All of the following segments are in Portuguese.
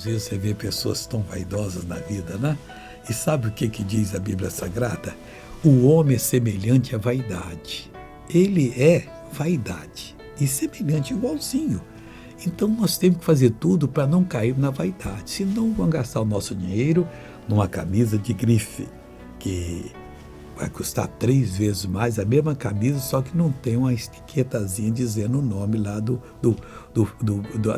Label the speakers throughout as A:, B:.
A: vezes você vê pessoas tão vaidosas na vida, né? E sabe o que diz a Bíblia Sagrada? O homem é semelhante à vaidade. Ele é vaidade e semelhante, igualzinho. Então nós temos que fazer tudo para não cair na vaidade. Senão vamos gastar o nosso dinheiro numa camisa de grife, que vai custar 3 vezes mais, a mesma camisa, só que não tem uma etiquetazinha dizendo o nome lá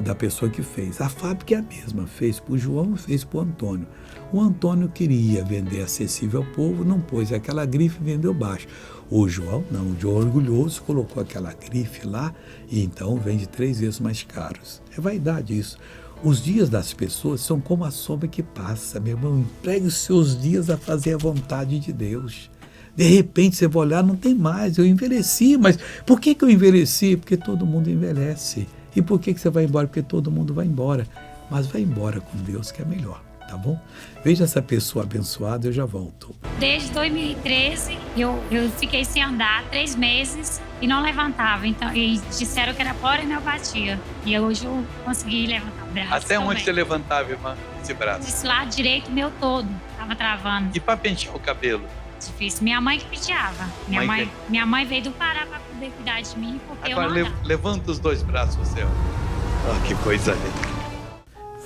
A: da pessoa que fez. A fábrica é a mesma, fez para o João, fez para o Antônio. O Antônio queria vender acessível ao povo, não pôs aquela grife e vendeu baixo. O João não, o João orgulhoso colocou aquela grife lá e então vende 3 vezes mais caros. É vaidade isso. Os dias das pessoas são como a sombra que passa, meu irmão. Empregue os seus dias a fazer a vontade de Deus. De repente você vai olhar, não tem mais, eu envelheci, mas por que eu envelheci? Porque todo mundo envelhece. E por que você vai embora? Porque todo mundo vai embora. Mas vai embora com Deus, que é melhor, tá bom? Veja essa pessoa abençoada, eu já volto.
B: Desde 2013, eu fiquei sem andar 3 meses e não levantava. Então, e disseram que era poliomielite. E hoje eu consegui levantar o braço.
C: Até
B: também.
C: onde você levantava, irmã, esse braço?
B: Esse lado direito meu todo tava travando.
C: E para pentear o cabelo?
B: Difícil. Minha mãe que penteava. Minha mãe veio do Pará para poder cuidar de mim, porque
C: Agora
B: eu não andava.
C: levanta os 2 braços, você. Que coisa linda.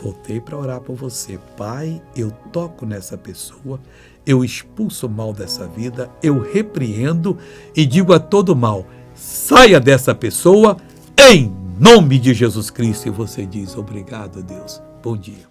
A: Voltei para orar por você. Pai, eu toco nessa pessoa, eu expulso o mal dessa vida, eu repreendo e digo a todo mal, saia dessa pessoa em nome de Jesus Cristo. E você diz, obrigado, Deus. Bom dia.